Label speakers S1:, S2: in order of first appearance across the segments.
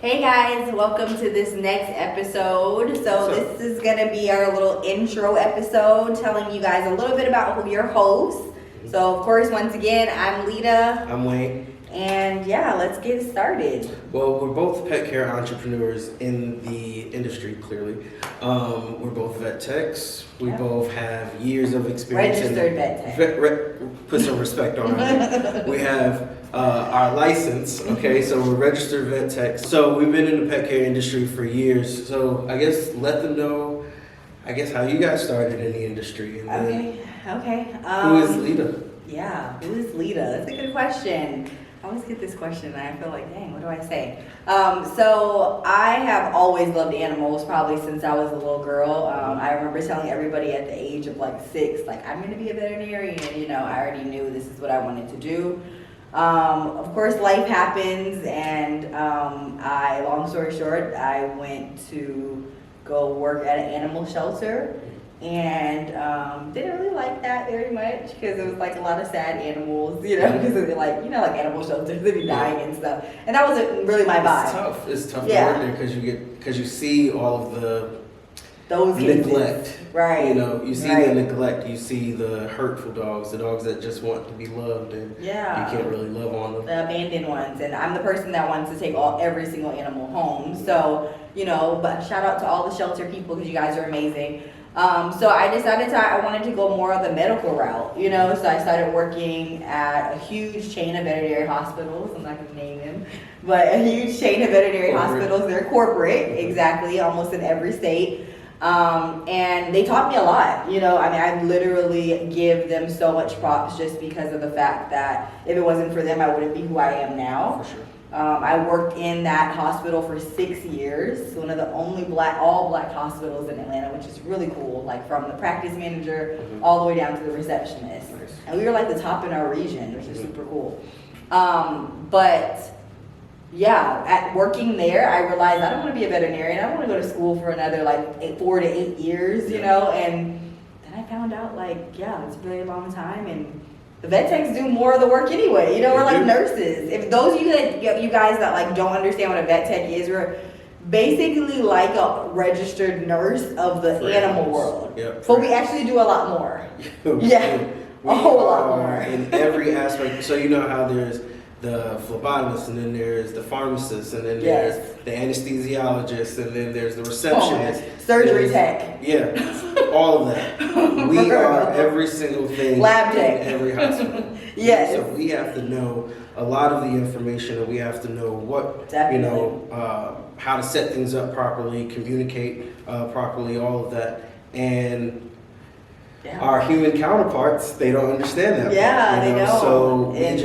S1: Hey guys, welcome to this next episode. So this is going to be our little intro episode telling you guys a little bit about who your hosts. So of course, once again, I'm Lita.
S2: I'm Wayne.
S1: And yeah, let's get started.
S2: Well, we're both pet care entrepreneurs in the industry, clearly. We're both vet techs. We both have years of experience.
S1: Registered vet tech.
S2: Put some respect on it. We have our license, okay? So we're registered vet techs. So we've been in the pet care industry for years. So I guess let them know, how you guys started in the industry. And
S1: Okay.
S2: Who is Lita?
S1: Yeah, who is Lita? That's a good question. I always get this question and I feel like, dang, what do I say? So I have always loved animals, probably since I was a little girl. I remember telling everybody at the age of like 6, like, I'm gonna be a veterinarian. I already knew this is what I wanted to do. Of course, life happens, and long story short, I went to go work at an animal shelter. And didn't really like that very much because it was like a lot of sad animals, because they're like, like animal shelters, they be dying and stuff. And that wasn't really my vibe.
S2: It's tough to work there because you see all of
S1: those
S2: neglect.
S1: Cases. Right.
S2: You see the neglect, you see the hurtful dogs, the dogs that just want to be loved, and you can't really love on them. The
S1: abandoned ones. And I'm the person that wants to take every single animal home. So, but shout out to all the shelter people because you guys are amazing. So I decided I wanted to go more of the medical route, so I started working at a huge chain of veterinary hospitals. I'm not going to name them, but a huge chain of veterinary hospitals. They're corporate, exactly, almost in every state. And they taught me a lot, I literally give them so much props just because of the fact that if it wasn't for them, I wouldn't be who I am now.
S2: For sure.
S1: I worked in that hospital for 6 years, one of the only all black hospitals in Atlanta, which is really cool, like from the practice manager all the way down to the receptionist.
S2: Nice.
S1: And we were like the top in our region, which is super cool. But yeah, at working there, I realized I don't want to be a veterinarian. I don't want to go to school for another 4 to 8 years, and then I found out it's a very long time, and the vet techs do more of the work anyway. We're like nurses. If those of you guys that don't understand what a vet tech is, we're basically like a registered nurse of the animal world.
S2: Yep.
S1: But we actually do a lot more. A whole lot more.
S2: In every aspect. So you know how there's the phlebotomist, and then there's the pharmacist, and then there's the anesthesiologist, and then there's the receptionist.
S1: Surgery tech.
S2: Yeah, all of that. We are every single thing.
S1: Lab tech.
S2: In every hospital.
S1: Yes.
S2: So we have to know a lot of the information, and we have to know what, how to set things up properly, communicate properly, all of that. And our human counterparts, they don't understand that.
S1: They don't.
S2: So we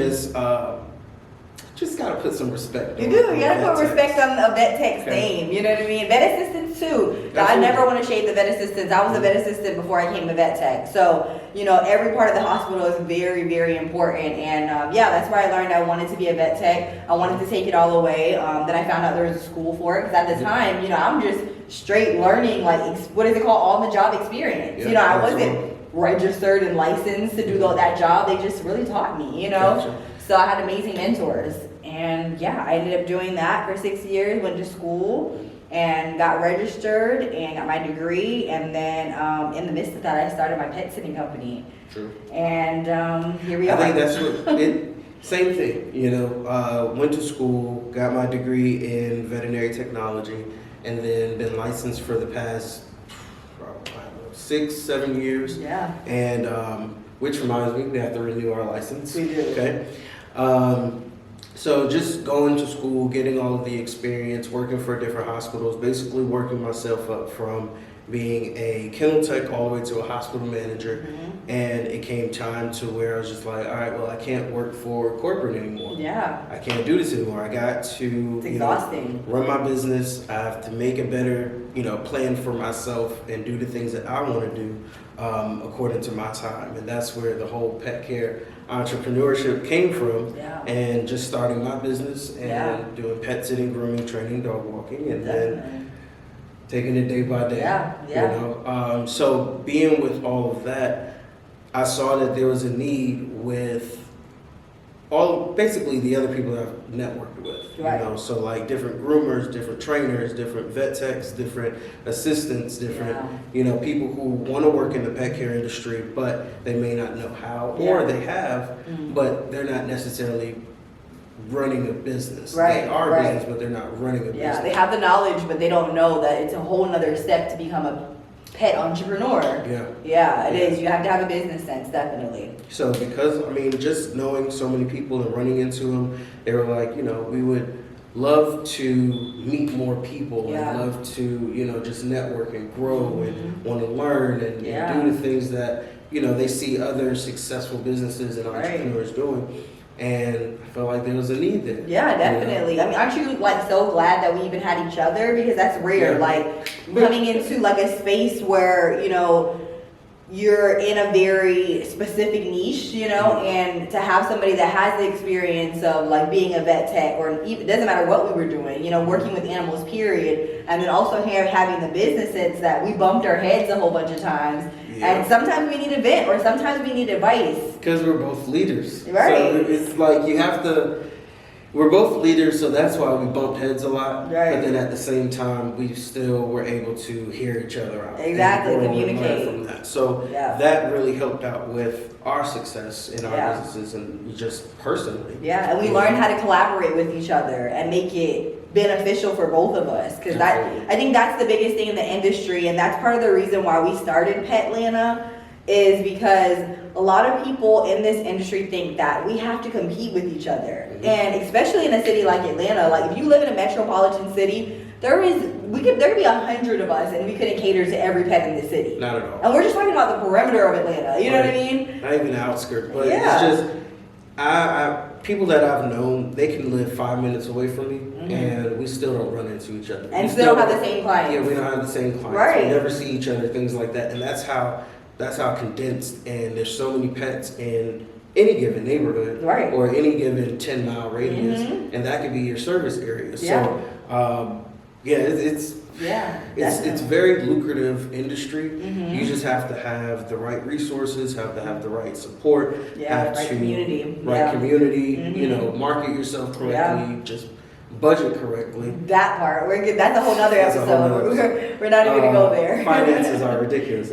S2: just gotta put some respect.
S1: You gotta put respect on a vet tech's name. You know what I mean? Vet assistants too. I never want to shade the vet assistants. I was a vet assistant before I came a vet tech. So every part of the hospital is very, very important. And that's where I learned I wanted to be a vet tech. I wanted to take it all away. Then I found out there was a school for it because at the time, I'm just straight learning what is it called, on the job experience. I wasn't registered and licensed to do that job. They just really taught me. So I had amazing mentors. And I ended up doing that for 6 years, went to school and got registered and got my degree. And then in the midst of that, I started my pet sitting company.
S2: True.
S1: And here we are.
S2: I think that's same thing, went to school, got my degree in veterinary technology, and then been licensed for the past 6-7 years.
S1: Yeah.
S2: And which reminds me, we have to renew our license.
S1: We do.
S2: Okay. So just going to school, getting all of the experience, working for different hospitals, basically working myself up from being a kennel tech all the way to a hospital manager. Mm-hmm. And it came time to where I was just like, all right, well, I can't work for corporate anymore.
S1: Yeah.
S2: I can't do this anymore. I got to
S1: it's exhausting.
S2: Run my business. I have to make a better, plan for myself and do the things that I want to do according to my time. And that's where the whole pet care entrepreneurship came from.
S1: Yeah.
S2: And just starting my business and doing pet sitting, grooming, training, dog walking, and then taking it day by day. So being with all of that, I saw that there was a need with basically the other people that I've networked with,
S1: Right.
S2: you know, so like different groomers, different trainers, different vet techs, different assistants, different, you know, people who want to work in the pet care industry, but they may not know how, or they have, but they're not necessarily running a business.
S1: Right,
S2: They are a
S1: right.
S2: business, but they're not running a business.
S1: Yeah, they have the knowledge, but they don't know that it's a whole nother step to become a pet entrepreneur.
S2: Yeah.
S1: Yeah, it is. You have to have a business sense, definitely.
S2: So because, I mean, just knowing so many people and running into them, they were like, you know, we would love to meet more people
S1: Yeah.
S2: and love to, you know, just network and grow and want to learn and do the things that, you know, they see other successful businesses and entrepreneurs doing. And I felt like there was a need there.
S1: Yeah, definitely.
S2: You know?
S1: I mean, aren't you like so glad that we even had each other? Because that's rare.
S2: Yeah.
S1: Like coming into like a space where, you know, you're in a very specific niche, you know, and to have somebody that has the experience of like being a vet tech, or even, it doesn't matter what we were doing, you know, working with animals, period. And then also having the business sense that we bumped our heads a whole bunch of times. And sometimes we need a vent, or sometimes we need advice.
S2: Because we're both leaders.
S1: Right.
S2: So it's like you have to, we're both leaders, so that's why we bump heads a lot.
S1: Right.
S2: But then at the same time, we still were able to hear each other out.
S1: Exactly,
S2: and grow and
S1: communicate.
S2: learn from that. So that really helped out with our success in our businesses and just personally.
S1: Yeah, and we learned how to collaborate with each other and make it beneficial for both of us. Because I think that's the biggest thing in the industry, and that's part of the reason why we started PETLANTA, is because a lot of people in this industry think that we have to compete with each other. And especially in a city like Atlanta, like if you live in a metropolitan city, there could be 100 of us and we couldn't cater to every pet in the city.
S2: Not at all.
S1: And we're just talking about the perimeter of Atlanta, you know what I mean?
S2: Not even the outskirts, but it's just, people that I've known, they can live 5 minutes away from me, and we still don't run into each other.
S1: And still don't have the same clients.
S2: Yeah, we don't have the same clients.
S1: Right.
S2: We never see each other, things like that. And that's how condensed, and there's so many pets in any given neighborhood, or any given 10-mile radius, and that could be your service area. So, it's very lucrative industry. You just have to have the right resources, have to have the right support, have
S1: right
S2: to
S1: community,
S2: you know, market yourself correctly, just budget correctly.
S1: That part, we're good. That's a whole nother episode. We're not even gonna go there.
S2: Finances are ridiculous.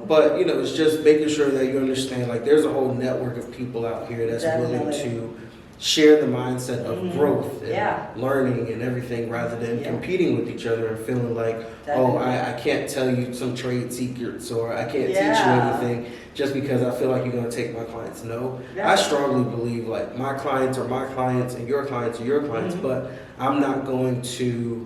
S2: But you know, it's just making sure that you understand, like, there's a whole network of people out here that's willing to share the mindset of growth and learning and everything, rather than competing with each other and feeling like, oh, I can't tell you some trade secrets, or I can't teach you anything just because I feel like you're going to take my clients. No, I strongly believe, like, my clients are my clients and your clients are your clients, but I'm not going to,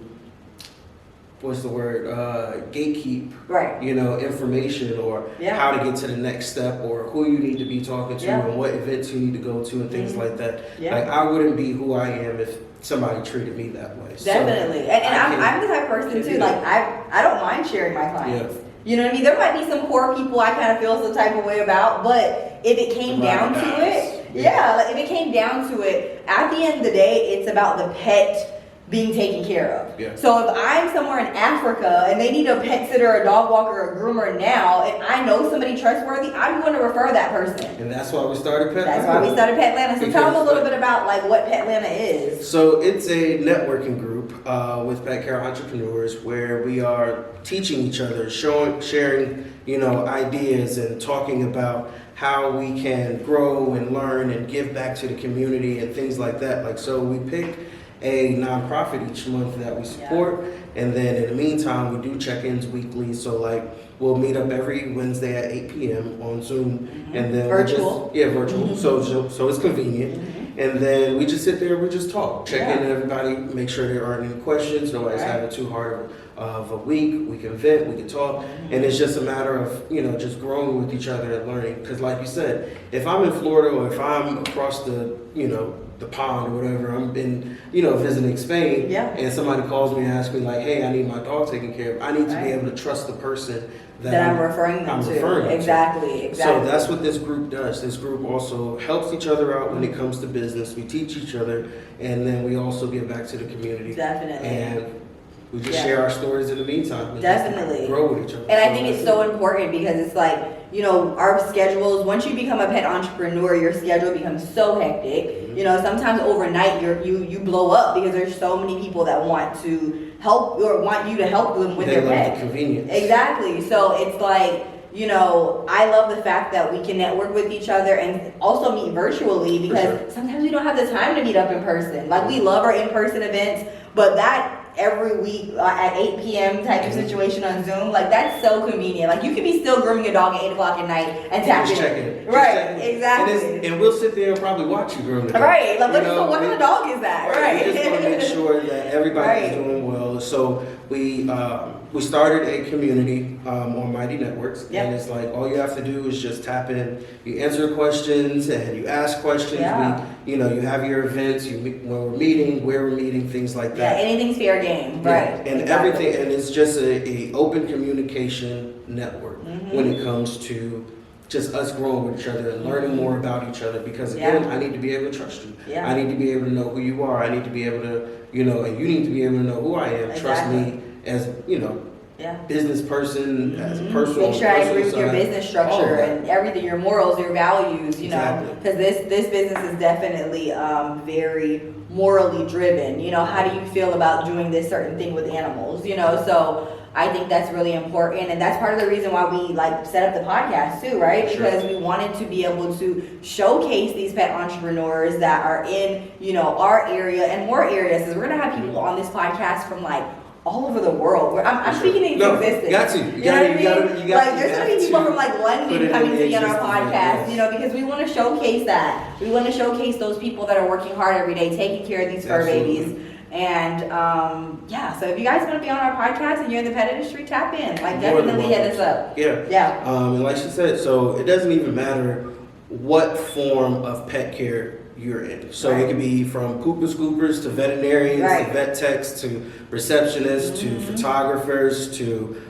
S2: gatekeep, you know, information, or how to get to the next step, or who you need to be talking to, and what events you need to go to, and things like that. Like, I wouldn't be who I am if somebody treated me that way.
S1: Definitely. So I'm the type of person too, like, I don't mind sharing my clients. You know what I mean? There might be some poor people I kind of feel some type of way about, but if it came down to it, like, if it came down to it, at the end of the day, it's about the pet being taken care of. So if I'm somewhere in Africa and they need a pet sitter, a dog walker, or a groomer now, and I know somebody trustworthy, I'm going to refer that person.
S2: And that's why we started PETLANTA.
S1: That's why we started PETLANTA. So tell them a little bit about, like, what PETLANTA is.
S2: So it's a networking group with pet care entrepreneurs, where we are teaching each other, sharing, you know, ideas, and talking about how we can grow and learn and give back to the community and things like that. Like, so we pick a nonprofit each month that we support, and then in the meantime we do check-ins weekly. So like, we'll meet up every Wednesday at 8 p.m. on Zoom, and then virtual. So it's convenient. And then we just sit there, we just talk, check in on everybody, make sure there aren't any questions, nobody's having too hard of a week. We can vent, we can talk, and it's just a matter of, you know, just growing with each other and learning. Because like you said, if I'm in Florida, or if I'm across the, you know, the pond or whatever, I'm in, you know, visiting Spain, and somebody calls me and asks me, like, hey, I need my dog taken care of, I need to be able to trust the person that I'm referring them to. Exactly. So that's what this group does. This group also helps each other out when it comes to business. We teach each other, and then we also give back to the community. And we just share our stories in the meantime. And
S1: Definitely.
S2: grow with each other.
S1: And I think it's so important because it's like, you know, our schedules, once you become a pet entrepreneur, your schedule becomes so hectic. You know, sometimes overnight you blow up because there's so many people that want to help or want you to help them with their pet.
S2: The convenience.
S1: Exactly. So it's like, you know, I love the fact that we can network with each other and also meet virtually because sometimes we don't have the time to meet up in person. Like we love our in-person events, but that every week at 8 p.m. type of situation on Zoom, like that's so convenient. Like you could be still grooming your dog at 8 o'clock at night and tap in. Right, exactly.
S2: And we'll sit there and probably watch you groom the dog.
S1: Right, like what kind of dog is that? Right.
S2: We just want to make sure that everybody's doing well. So we started a community on Mighty Networks, and it's like all you have to do is just tap in. You answer questions and you ask questions. You have your events. When we're meeting, where we're meeting, things like that.
S1: Yeah, anything's fair game, right?
S2: And everything, and it's just a open communication network when it comes to just us growing with each other and learning more about each other. Because again, I need to be able to trust you. I need to be able to know who you are. I need to be able to, and you need to be able to know who I am. Trust me as, business person, as a personal.
S1: Make sure I agree with your business structure and everything, your morals, your values, because this business is definitely very morally driven. How do you feel about doing this certain thing with animals? So I think that's really important, and that's part of the reason why we set up the podcast too, right? Because we wanted to be able to showcase these pet entrepreneurs that are in our area and more areas. Because we're gonna have people on this podcast from all over the world. I'm speaking into existence.
S2: Got to. You got to.
S1: There's gonna be people from London coming to be on our podcast, because we want to showcase that. We want to showcase those people that are working hard every day, taking care of these fur babies. And so if you guys want to be on our podcast and you're in the pet industry, tap in. Definitely hit us up.
S2: And like she said, so it doesn't even matter what form of pet care you're in. So it could be from pooper scoopers to veterinarians to vet techs to receptionists to photographers to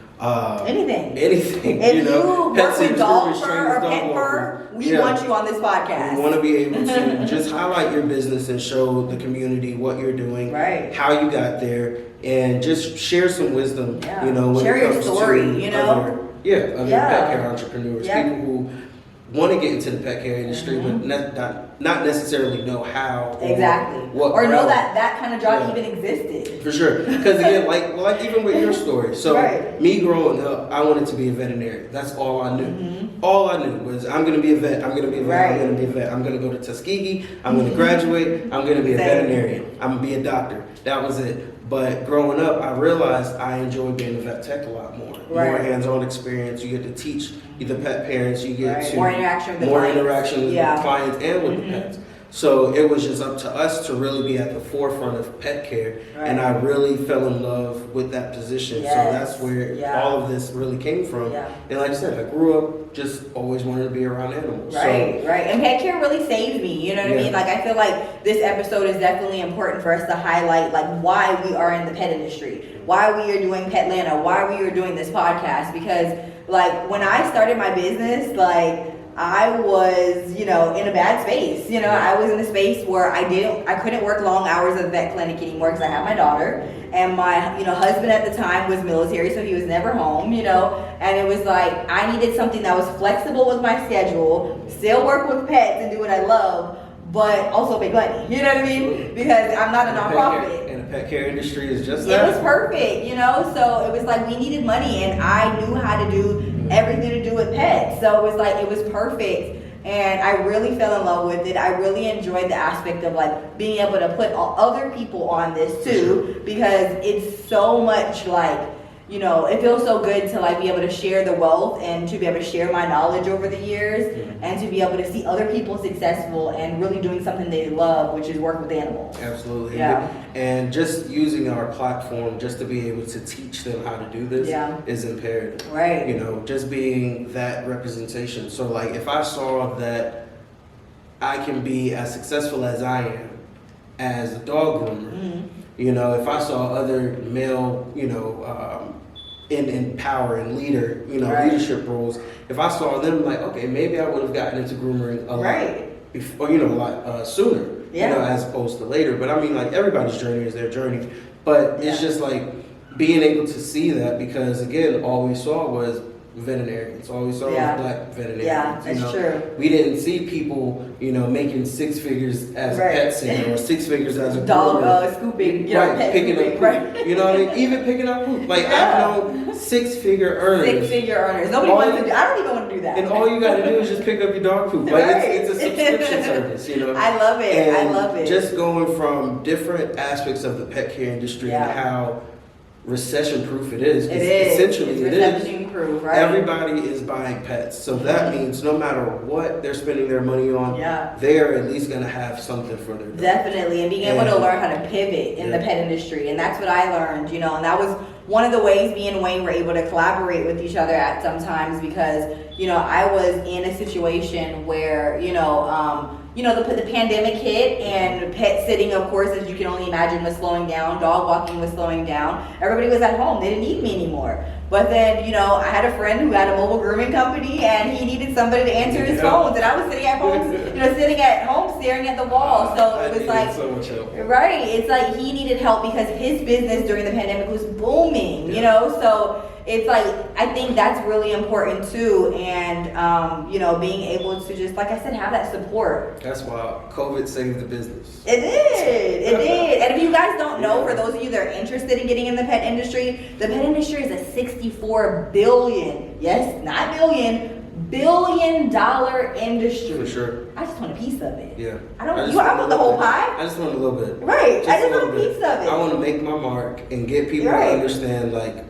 S2: anything.
S1: If you work with dog fur or pet fur, we want you on this podcast.
S2: We want to be able to just highlight your business and show the community what you're doing, how you got there, and just share some wisdom. When
S1: share
S2: it comes
S1: your story.
S2: To other pet care entrepreneurs, people who want to get into the pet care industry, but not necessarily know how or
S1: know that kind of job even existed.
S2: For sure, because again, like even with your story. So me growing up, I wanted to be a veterinarian. That's all I knew. All I knew was I'm going to be a vet. I'm going to be a vet. I'm going to be a vet. I'm going to go to Tuskegee. I'm going to graduate. I'm going to be a veterinarian. I'm going to be a doctor. That was it. But growing up, I realized I enjoyed being a vet tech a lot more. More hands-on experience. You get to teach the pet parents. You get to
S1: more interaction with the
S2: clients and with the pets. So it was just up to us to really be at the forefront of pet care, and I really fell in love with that position. So that's where all of this really came from. And like I said, I grew up just always wanted to be around animals.
S1: And pet care really saved me. You know what I mean? I feel like this episode is definitely important for us to highlight why we are in the pet industry, why we are doing PETLANTA, why we are doing this podcast. Because when I started my business, I was, in a bad space. I was in a space where I couldn't work long hours at the vet clinic anymore because I had my daughter, and my, husband at the time was military, so he was never home, and it was I needed something that was flexible with my schedule, still work with pets and do what I love, but also make money. You know what I mean? Because I'm not a nonprofit.
S2: And the pet care industry is just that.
S1: It was perfect, so it was we needed money, and I knew how to do everything to do with pets. So it was it was perfect. And I really fell in love with it. I really enjoyed the aspect of being able to put other people on this too, because it's so much it feels so good to be able to share the wealth and to be able to share my knowledge over the years and to be able to see other people successful and really doing something they love, which is work with animals.
S2: Absolutely. And just using our platform just to be able to teach them how to do this is imperative. Just being that representation. So if I saw that I can be as successful as I am as a dog groomer, if I saw other male, in power and leader, leadership roles, if I saw them okay, maybe I would have gotten into grooming a lot before, a lot sooner, as opposed to later. But I mean, everybody's journey is their journey. But it's just being able to see that, because again, all we saw was veterinarians. All we saw was black veterinarians.
S1: Yeah, that's true.
S2: We didn't see people, making six figures as a pet sitter or six figures as a
S1: dog scooping, pet
S2: picking
S1: scooping,
S2: up poop. You know what I mean? Even picking up poop. Like I've known six-figure earners.
S1: Six-figure earners. Nobody wants to do. I don't even want to do that.
S2: And all you got to do is just pick up your dog poop. Like it's a subscription service.
S1: I love it.
S2: And
S1: I love it.
S2: Just going from different aspects of the pet care industry and how recession-proof it is.
S1: It is.
S2: Essentially,
S1: it's
S2: it is.
S1: Recession-proof, right?
S2: Everybody is buying pets, so that means no matter what they're spending their money on, they're at least going to have something for their dog.
S1: Definitely, and being able to learn how to pivot in the pet industry, and that's what I learned, and that was one of the ways me and Wayne were able to collaborate with each other at sometimes, because I was in a situation where the pandemic hit, and pet sitting, of course, as you can only imagine, was slowing down. Dog walking was slowing down. Everybody was at home. They didn't need me anymore. But then, I had a friend who had a mobile grooming company, and he needed somebody to answer his phones. And I was sitting at home, sitting at home staring at the wall. So it was like,
S2: so much help.
S1: Right. It's like he needed help because his business during the pandemic was booming, So it's like, I think that's really important too. And, being able to just, like I said, have that support.
S2: That's why COVID saved the business.
S1: It did. It did. And if you guys don't know, for those of you that are interested in getting in the pet industry, the pet industry is a $64 billion, yes, not billion, $billion industry.
S2: For sure.
S1: I just want a piece of it.
S2: Yeah.
S1: I want the whole pie.
S2: I just want a little bit.
S1: Right. I just want a piece of it.
S2: I want to make my mark and get people to understand, like,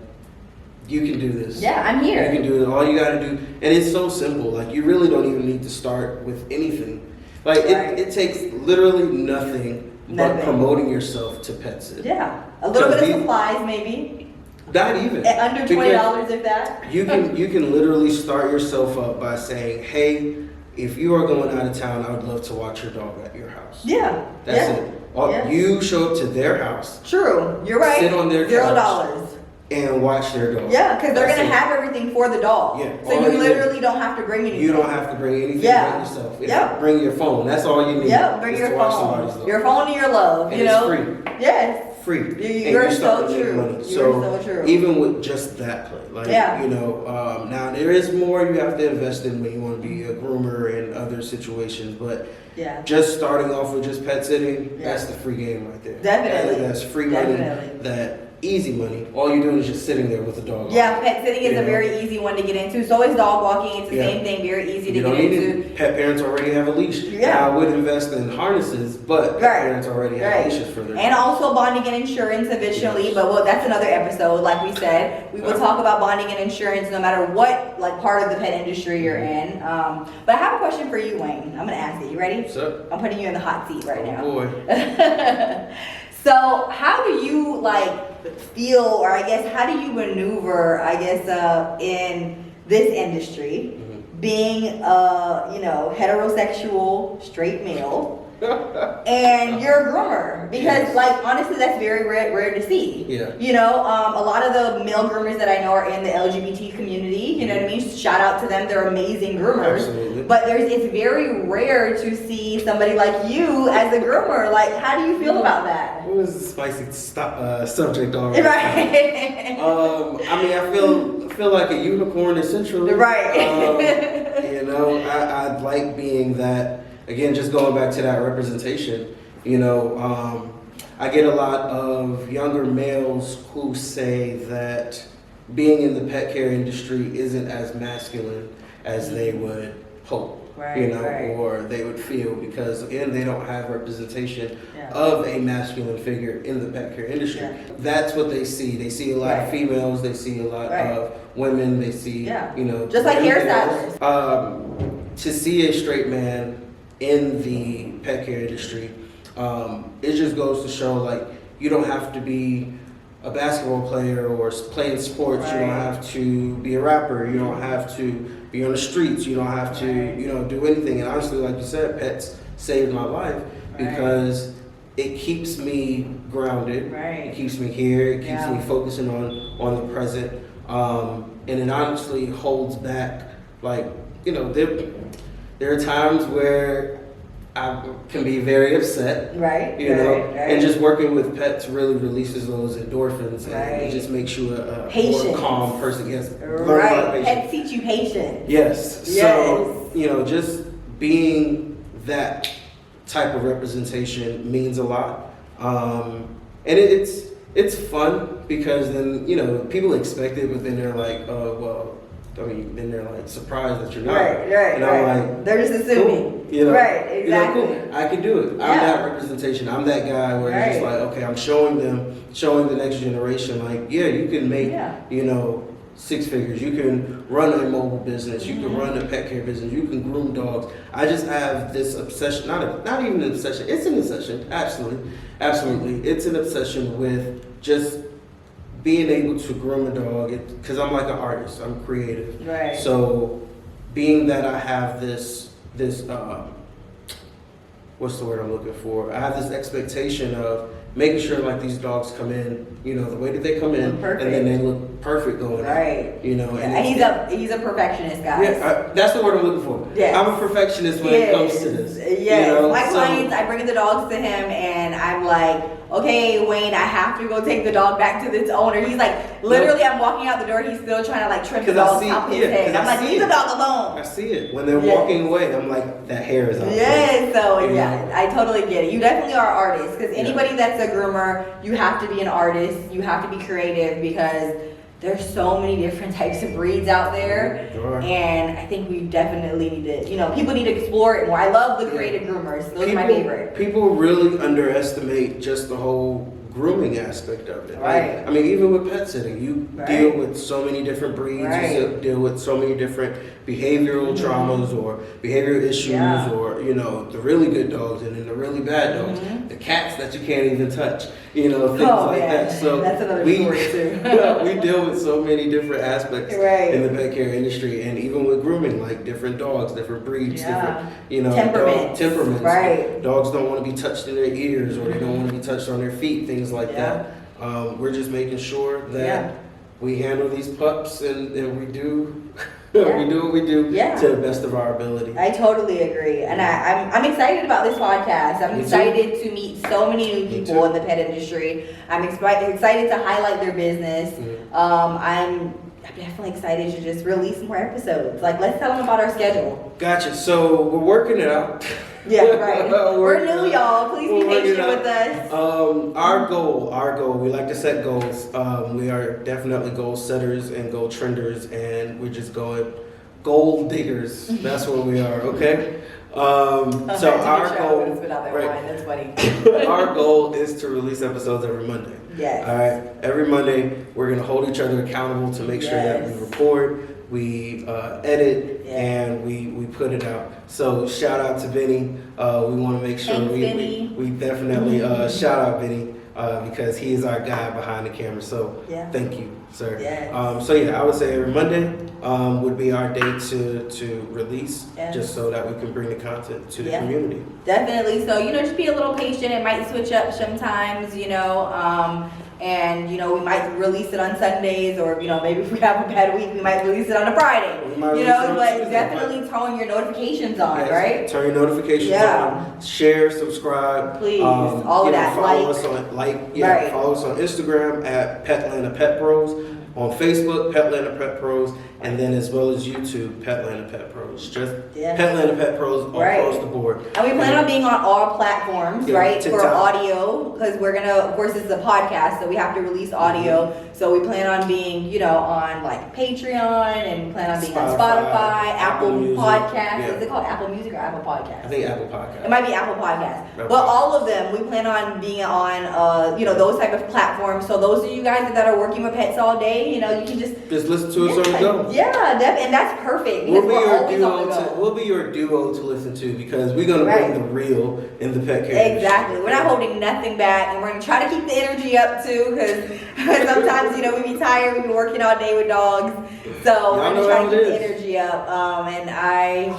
S2: you can do this.
S1: Yeah, I'm here.
S2: You can do it. All you got to do, and it's so simple. Like, you really don't even need to start with anything. Like, it takes literally nothing but promoting yourself to pet sit.
S1: Yeah, a little bit of supplies, maybe.
S2: Not even.
S1: At under $20, if that.
S2: You can literally start yourself up by saying, "Hey, if you are going out of town, I would love to watch your dog at your house."
S1: Yeah,
S2: that's it. You show up to their house.
S1: True, you're right.
S2: Sit on their couch.
S1: $0.
S2: And watch their dog.
S1: Yeah, because they're going to have everything for the dog.
S2: Yeah.
S1: So you literally don't have to bring anything.
S2: You don't have to bring anything but yourself. Bring your phone. That's all you need.
S1: Yeah, bring your phone. Your phone and your love.
S2: And it's free.
S1: Yes.
S2: Free.
S1: You're so true. You're so true.
S2: Even with just that play, now there is more you have to invest in when you want to be a groomer and other situations, but just starting off with just pet sitting, that's the free game right there.
S1: Definitely.
S2: That's free money. That easy money. All you're doing is just sitting there with the dog.
S1: Yeah, pet sitting is a very easy one to get into. So is dog walking. It's the same thing, very easy to get into.
S2: Pet parents already have a leash. Yeah. I would invest in harnesses, but pet parents already have leashes for their
S1: and also bonding and insurance eventually, but that's another episode. Like we said, we will talk about bonding and insurance no matter what part of the pet industry you're in. But I have a question for you, Wayne. I'm going to ask it. You ready?
S2: What's up?
S1: I'm putting you in the hot seat right now.
S2: Oh boy.
S1: So how do you feel, or I guess how do you maneuver, in this industry, being heterosexual straight male, and you're a groomer? Because honestly, that's very rare to see.
S2: Yeah.
S1: A lot of the male groomers that I know are in the LGBT community. You know what I mean? Shout out to them. They're amazing groomers.
S2: Absolutely.
S1: But it's very rare to see somebody like you as a groomer. How do you feel about that?
S2: It was a spicy subject already.
S1: Right.
S2: I feel like a unicorn essentially.
S1: Right.
S2: I like being that. Again, just going back to that representation, I get a lot of younger males who say that being in the pet care industry isn't as masculine as they would hope. Or they would feel, because again, they don't have representation of a masculine figure in the pet care industry. Yeah. That's what they see. They see a lot of females, they see a lot of women, they see,
S1: just like hairstylists.
S2: To see a straight man in the pet care industry, it just goes to show you don't have to be a basketball player or playing sports. You don't have to be a rapper. You don't have to be on the streets. You don't have to do anything. And honestly, like you said, pets saved my life because it keeps me grounded. It keeps me here. It keeps me focusing on the present. And it honestly holds back. There are times where I can be very upset.
S1: Right.
S2: You know,
S1: right.
S2: and just working with pets really releases those endorphins, and
S1: Right.
S2: it just makes you a
S1: Patience.
S2: more calm person. Yes,
S1: Right. Pets teach you patience.
S2: Yes.
S1: Yes.
S2: So, you know, just being that type of representation means a lot. And it's fun because then, you know, people expect it, but then they're like, oh, well, I mean, then they're like surprised that you're not.
S1: Right.
S2: And I'm like,
S1: they're just assuming.
S2: cool, you know?
S1: Right, exactly.
S2: You know, cool. I can do it. I'm
S1: Yeah.
S2: that representation. I'm that guy where it's just like, okay, I'm showing the next generation, like, yeah, you can make, you know, 6 figures. You can run a mobile business. You can run a pet care business. You can groom dogs. I just have this obsession, not even an obsession. It's an obsession. Absolutely. It's an obsession with just being able to groom a dog, because I'm like an artist. I'm creative.
S1: Right.
S2: So being that I have this what's the word I'm looking for? I have this expectation of making sure like these dogs come in, you know, the way that they come in,
S1: Perfect.
S2: and then they look perfect going
S1: Right.
S2: out, you know.
S1: And he's a perfectionist, guys.
S2: Yeah, that's the word I'm looking for.
S1: Yes.
S2: I'm a perfectionist when it comes to this.
S1: Yes.
S2: You know?
S1: My clients, I bring the dogs to him and I'm like, okay, Wayne, I have to go take the dog back to its owner. He's like, literally, I'm walking out the door, he's still trying to like trim the dog's top of his head. I'm like, leave the dog alone.
S2: I see it. When they're walking away, I'm like, that hair is out.
S1: Yes, so yeah, I totally get it. You definitely are artists, because anybody that's a groomer, you have to be an artist, you have to be creative, because there's so many different types of breeds out there.
S2: Sure.
S1: And I think we definitely need to, you know, people need to explore it more. I love the creative groomers. Those are my favorite.
S2: People really underestimate just the whole grooming aspect of it.
S1: Right.
S2: Like, I mean, even with pet sitting, you deal with so many different breeds, you deal with so many different behavioral traumas or behavioral issues, or, you know, the really good dogs and then the really bad dogs, the cats that you can't even touch, you know, things like that. So
S1: that's another story too.
S2: we deal with so many different aspects in the pet care industry, and even with grooming, like different dogs, different breeds, different, you know, temperaments.
S1: Right.
S2: Dogs don't want to be touched in their ears, or they don't want to be touched on their feet, things like that. We're just making sure that we handle these pups and we do we do what we do to the best of our ability.
S1: I totally agree, and I'm excited about this podcast. I'm excited to meet so many new people in the pet industry. I'm excited to highlight their business. I'm definitely excited to just release more episodes. Like, let's tell them about our schedule.
S2: Gotcha. So we're working it out.
S1: Yeah, right. We're new, y'all. Please be patient with us.
S2: Our goal, we like to set goals. We are definitely goal setters and goal trenders, and we're just going gold diggers. That's what we are, okay? So our goal,
S1: that's funny.
S2: our goal is to release episodes every Monday.
S1: Yes.
S2: All right. Every Monday, we're going to hold each other accountable to make sure that we record, we edit, and we put it out. So shout out to Vinny. We want to make sure we definitely shout out Vinny because he is our guy behind the camera. So thank you, sir.
S1: Yes.
S2: So yeah, I would say every Monday would be our day to release, just so that we can bring the content to the community.
S1: Definitely. So, you know, just be a little patient. It might switch up sometimes, you know, and, you know, we might release it on Sundays, or, you know, maybe if we have a bad week, we might release it on a Friday. You know, but definitely turn your notifications on, right?
S2: Turn your notifications on. Share, subscribe.
S1: Please, all of that.
S2: Follow us on follow us on Instagram at PETLANTA Pet Pros. On Facebook, PETLANTA Pet Pros, and then as well as YouTube, PETLANTA Pet Pros. Just PETLANTA Pet Pros all across the board.
S1: And we plan on being on all platforms, right? TikTok. For audio, because we're gonna, of course, this is a podcast, so we have to release audio. So we plan on being, you know, on like Patreon, and we plan on being on Spotify, Apple Podcasts. Is it called Apple Music or Apple Podcasts?
S2: I think Apple Podcasts.
S1: It might be Apple Podcasts. But all of them, we plan on being on, you know, those type of platforms. So those of you guys that are working with pets all day, you know, you can just
S2: listen to us on the go.
S1: And that's perfect.
S2: We'll be your duo to listen to, because we're gonna bring the real in the pet care.
S1: Exactly. We're not holding nothing back, and we're gonna try to keep the energy up too, because sometimes, you know, we be tired, we've been working all day with dogs, so we're gonna try to keep the energy up. And I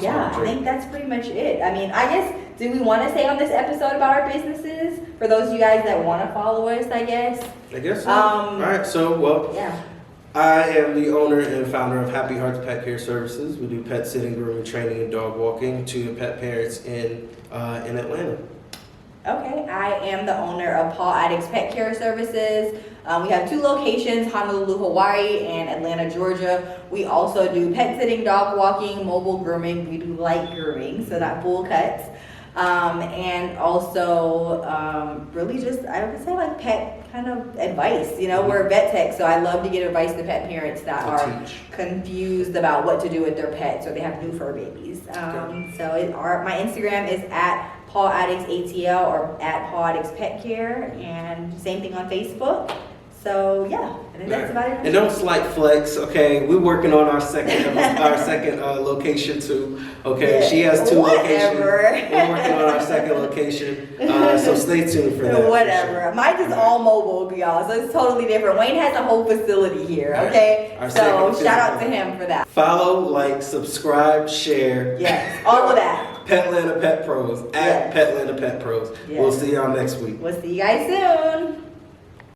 S1: think that's pretty much it. I mean, I guess, do we want to say on this episode about our businesses for those of you guys that want to follow us? I guess
S2: so. All right. So I am the owner and founder of Happy Hearts Pet Care Services. We do pet sitting, grooming, training, and dog walking to pet parents in Atlanta.
S1: Okay, I am the owner of Paw Addicts Pet Care Services. We have 2 locations, Honolulu, Hawaii, and Atlanta, Georgia. We also do pet sitting, dog walking, mobile grooming. We do light grooming, so not full cuts. And also really just, I would say like pet kind of advice. You know, we're vet tech, so I love to give advice to pet parents that are confused about what to do with their pets or they have new fur babies. My Instagram is at Paw Addicts ATL or at Paw Addicts Pet Care, and same thing on Facebook. So yeah, I think that's about it.
S2: And don't slight flex, okay? We're working on our second location too. Okay,
S1: Yeah,
S2: she has 2 locations.
S1: whatever.
S2: We're working on our second location, so stay tuned for that.
S1: Whatever. Mine is all mobile, y'all, so it's totally different. Wayne has a whole facility here, okay?
S2: Our
S1: So
S2: second
S1: shout out to
S2: physical.
S1: him for that.
S2: Follow, like, subscribe, share.
S1: Yes, all of that.
S2: PETLANTA Pet Pros at
S1: Yes.
S2: PETLANTA Pet Pros.
S1: Yes.
S2: We'll see y'all next week.
S1: We'll see you guys soon.